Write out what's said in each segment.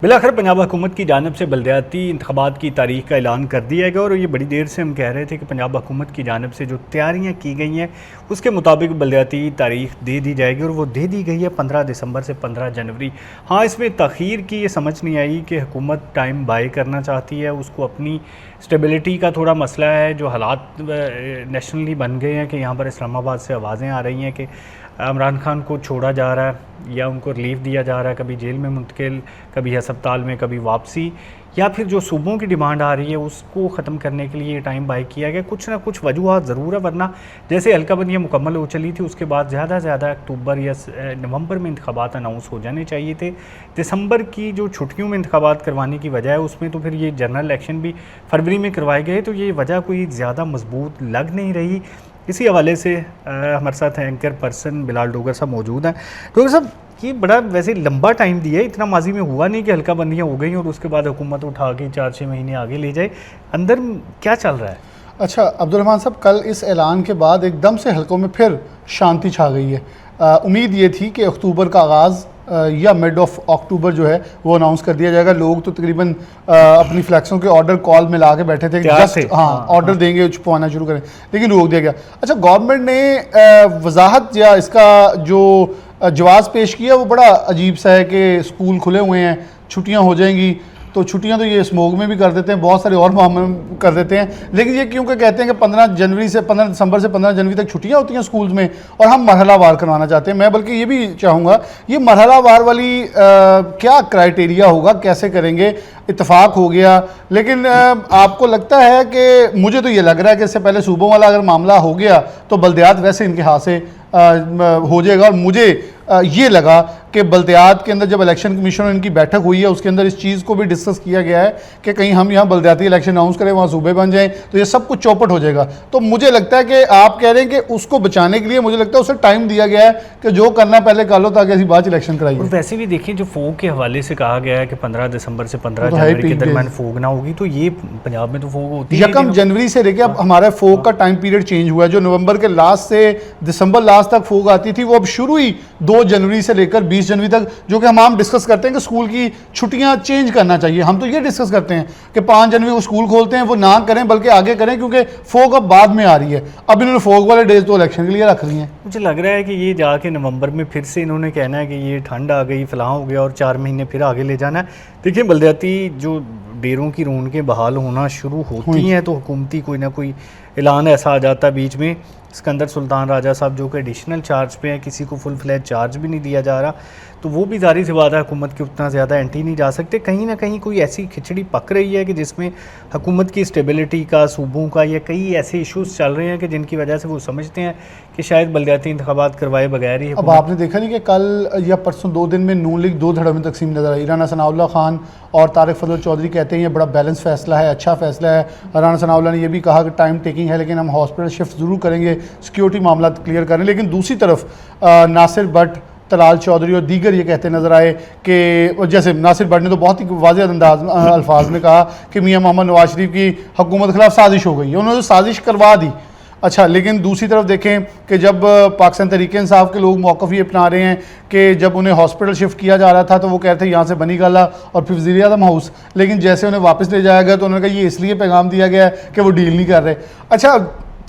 बिलाखिर पंजाब हुकूमत की जानिब से बलदियाती इंतखाबात की तारीख का ऐलान कर दिया गया और ये बड़ी देर से हम कह रहे थे कि पंजाब हुकूमत की जानिब से जो तैयारियां की गई हैं उसके मुताबिक बलदियाती तारीख दे दी जाएगी और वो दे दी गई है 15 दिसंबर से 15 जनवरी। हाँ, इसमें तख़ीर की ये समझ नहीं आई कि हुकूमत टाइम बाय करना चाहती है, उसको अपनी स्टेबिलिटी का थोड़ा मसला है। जो हालात नेशनली बन गए हैं कि यहाँ पर इस्लामाबाद से आवाज़ें आ रही हैं कि इमरान खान को छोड़ा जा रहा है या उनको रिलीफ दिया जा रहा है, कभी जेल में मुंतकिल, कभी अस्पताल में, कभी वापसी, या फिर जो सूबों की डिमांड आ रही है उसको ख़त्म करने के लिए टाइम बाय किया गया। कुछ ना कुछ वजूहत ज़रूर है, वरना जैसे हल्काबंदियाँ मुकम्मल हो चली थी उसके बाद ज़्यादा से ज़्यादा अक्टूबर या नवंबर में इंतखाबात अनाउंस हो जाने चाहिए थे। दिसंबर की जो छुट्टियों में इंतखाबात करवाने की वजह है उसमें तो फिर ये जनरल इलेक्शन भी फरवरी में करवाए गए, तो ये वजह कोई ज़्यादा मजबूत लग नहीं रही। इसी हवाले से हमारे साथ एंकर पर्सन बिलाल डोगर साहब मौजूद हैं। डोगर साहब, ये बड़ा वैसे लंबा टाइम दिया है, इतना माजी में हुआ नहीं कि हल्का बंदियाँ हो गई और उसके बाद हुकूमत उठा के 4-6 महीने आगे ले जाए। अंदर क्या चल रहा है? अच्छा अब्दुलरहमान साहब, कल इस ऐलान के बाद एकदम से हलकों में फिर शांति छा गई है। उम्मीद ये थी कि अक्टूबर का आगाज़ या मिड ऑफ अक्टूबर जो है वो अनाउंस कर दिया जाएगा। लोग तो तकरीबन अपनी फ्लैक्सों के ऑर्डर कॉल में ला के बैठे थे कि जस्ट ऑर्डर देंगे, छुपवाना शुरू करें, लेकिन रोक दिया गया। अच्छा, गवर्नमेंट ने वजाहत या इसका जो जवाब पेश किया वो बड़ा अजीब सा है कि स्कूल खुले हुए हैं, छुट्टियाँ हो जाएंगी, तो छुट्टियां तो ये स्मोक में भी कर देते हैं, बहुत सारे और मामले में कर देते हैं, लेकिन ये क्योंकि कहते हैं कि 15 दिसंबर से 15 जनवरी तक छुट्टियां होती हैं स्कूल्स में और हम मरहलावार करवाना चाहते हैं। मैं बल्कि ये भी चाहूँगा, ये मरहलावार वाली क्या क्राइटेरिया होगा, कैसे करेंगे? इत्तेफाक हो गया, लेकिन आपको लगता है कि, मुझे तो ये लग रहा है कि इससे पहले सूबों वाला अगर मामला हो गया तो बल्दियात वैसे इनके हाथ से हो जाएगा। और मुझे ये लगा कि बल्दियात के अंदर जब इलेक्शन कमीशन और इनकी बैठक हुई है उसके अंदर इस चीज़ को भी डिस्कस किया गया है कि कहीं हम यहाँ बल्दियाती इलेक्शन अनाउंस करें, वहाँ सूबे बन जाएं, तो ये सब कुछ चौपट हो जाएगा। तो मुझे लगता है कि आप कह रहे हैं कि उसको बचाने के लिए मुझे लगता है उसे टाइम दिया गया है कि जो करना पहले कर लो ताकि ऐसी बाद इलेक्शन कराइए। और वैसे भी देखिए, जो फोग के हवाले से कहा गया है कि 15 दिसंबर से 15 जनवरी के दरमियान फोग ना होगी, तो ये पंजाब में तो फोग होती है 1 जनवरी से लेकर अब हमारा फोग का टाइम पीरियड चेंज हुआ है। जो नवंबर के लास्ट से दिसंबर लास्ट तक फोग आती थी वो अब शुरू ही 2 जनवरी से लेकर 20 जनवरी तक, जो कि हम डिस्कस करते हैं कि स्कूल की छुट्टियां चेंज करना चाहिए। हम तो ये डिस्कस करते हैं कि 5 जनवरी को स्कूल खोलते हैं, वो ना करें बल्कि आगे करें, क्योंकि फोग अब बाद में आ रही है। अब इन्होंने फोग वाले डेज तो इलेक्शन के लिए रख रही हैं। मुझे लग रहा है कि ये जाके नवंबर में फिर से इन्होंने कहना है कि ये ठंड आ गई, फलां हो गया, और 4 महीने फिर आगे ले जाना है। देखिए, बलदियाती जो डेरों की रौनकें बहाल होना शुरू होती हैं तो हुकूमती कोई ना कोई ऐलान ऐसा आ जाता है बीच में। सिकंदर सुल्तान राजा साहब जो कि एडिशनल चार्ज पे हैं, किसी को फुल फ्लैज चार्ज भी नहीं दिया जा रहा, तो वो भी जारी सी बात है हुकूमत की उतना ज़्यादा एंटी नहीं जा सकते। कहीं ना कहीं कोई ऐसी खिचड़ी पक रही है कि जिसमें हुकूमत की स्टेबिलिटी का, सूबों का, या कई ऐसे इशूज़ चल रहे हैं कि जिनकी वजह से वो समझते हैं कि शायद बलदियाती इंतखाबात करवाए बगैर ही। अब आपने देखा नहीं कि कल या परसों 2 दिन में नून लीग 2 धड़ों में तकसीम नजर आई। राना सनाउल्लाह खान और तारिक फजल चौधरी कहते हैं ये बड़ा बैलेंस फैसला है, अच्छा फैसला है। राना सनाउल्लाह ने यह भी कहा कि टाइम टेकिंग है लेकिन हम हॉस्पिटल शिफ्ट ज़रूर करेंगे, सिक्योरिटी मामला क्लियर करें। लेकिन दूसरी तरफ नासिर भट्ट, तलाल चौधरी और दीगर ये कहते नज़र आए कि, जैसे नासिर भट्ट ने तो बहुत ही वाज़ेह अल्फाज में कहा कि मियां मोहम्मद नवाज शरीफ की हुकूमत के खिलाफ साजिश हो गई है, उन्होंने साजिश करवा दी। अच्छा, लेकिन दूसरी तरफ देखें कि जब पाकिस्तान तहरीक इंसाफ के लोग मौक़िफ़ ये अपना रहे हैं कि जब उन्हें हॉस्पिटल शिफ्ट किया जा रहा था तो वो कहते हैं यहाँ से बनी गाला और फिर वज़ीर आज़म हाउस, लेकिन जैसे उन्हें वापस ले जाया गया तो उन्होंने कहा ये इसलिए पैगाम दिया गया है कि वो डील नहीं कर रहे। अच्छा,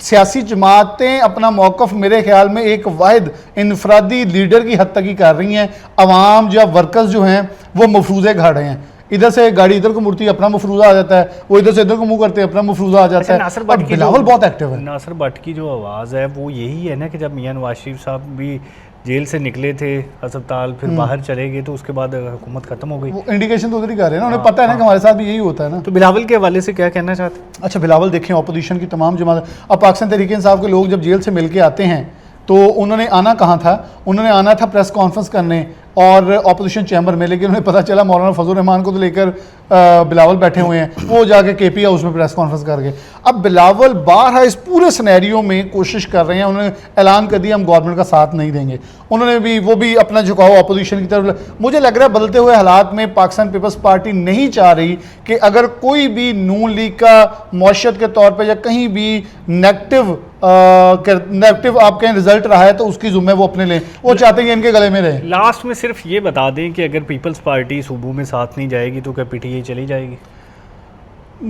सियासी जमातें अपना मौक़िफ़ मेरे ख्याल में एक वाहिद इनफरादी लीडर की हद तक ही कर रही हैं। अवाम या वर्कर्स जो हैं वो मफरूज़े खा रहे हैं, इधर से गाड़ी इधर को मुड़ती है अपना मफरूज़ा आ जाता है, वो इधर से इधर को मुंह करते हैं अपना मफरूज़ा आ जाता है। नासिर भट्ट की बिलावल बहुत एक्टिव है। नासिर भट्ट की जो आवाज़ है वो यही है ना कि जब मियां नवाज शरीफ साहब भी जेल से निकले थे अस्पताल, फिर बाहर चले गए, तो उसके बाद हुकूमत खत्म हो गई। वो इंडिकेशन तो उधर ही कर रहे हैं ना, उन्हें पता है ना कि हमारे साथ भी यही होता है ना। तो बिलावल के हवाले से क्या कहना चाहते हैं? अच्छा, बिलावल देखें, अपोजिशन की तमाम जमात, अब पाकिस्तान तहरीक इंसाफ के लोग जब जेल से मिल के आते हैं तो उन्होंने आना कहाँ था? उन्होंने आना था प्रेस कॉन्फ्रेंस करने और अपोजिशन चैम्बर में, लेकिन उन्हें पता चला मौलाना फजल रहमान को तो लेकर बिलावल बैठे हुए हैं, वो जाके KP हाउस में प्रेस कॉन्फ्रेंस कर गए। अब बिलावल बारहा इस पूरे सिनेरियो में कोशिश कर रहे हैं, उन्होंने ऐलान कर दिया हम गवर्नमेंट का साथ नहीं देंगे। उन्होंने भी वो भी अपना झुकाव अपोजिशन की तरफ। मुझे लग रहा है बदलते हुए हालात में पाकिस्तान पीपल्स पार्टी नहीं चाह रही कि अगर कोई भी नून लीग का मौशियत के तौर पर या कहीं भी नेगेटिव आप कहें रिजल्ट रहा है तो उसकी जुम्मे वो अपने लें, वो चाहते हैं इनके गले में रहे। लास्ट में सिर्फ ये बता दें कि अगर पीपल्स पार्टी सूबों में साथ नहीं जाएगी तो क्या पीटीआई चली जाएगी?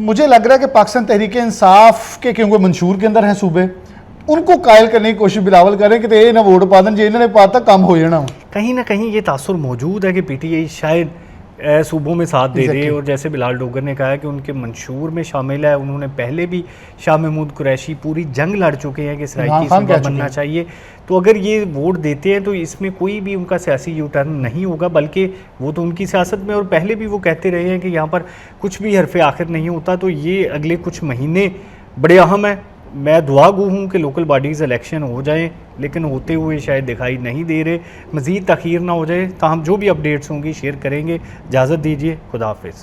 मुझे लग रहा है कि पाकिस्तान तहरीक इंसाफ के क्योंकि मंशूर के अंदर हैं सूबे, उनको कायल करने की कोशिश बिलावल करें कि ये ना वोट पा दें, जो इन्होंने पाता काम हो जाना। कहीं ना कहीं ये तासुर मौजूद है कि पीटीआई शायद सूबों में साथ दे दे, और जैसे बिलाल डोगर ने कहा कि उनके मंशूर में शामिल है, उन्होंने पहले भी शाह महमूद कुरैशी पूरी जंग लड़ चुके हैं कि सराइकी सूबा बनना चाहिए। तो अगर ये वोट देते हैं तो इसमें कोई भी उनका सियासी यू टर्न नहीं होगा, बल्कि वो तो उनकी सियासत में, और पहले भी वो कहते रहे हैं कि यहाँ पर कुछ भी हरफ आखिर नहीं होता। तो ये अगले कुछ महीने बड़े अहम हैं। मैं दुआ गो हूँ कि लोकल बॉडीज़ इलेक्शन हो जाएं, लेकिन होते हुए शायद दिखाई नहीं दे रहे। मज़ीद तख़ीर ना हो जाए। ताहम जो भी अपडेट्स होंगी शेयर करेंगे। इजाज़त दीजिए, खुदा हाफिज़।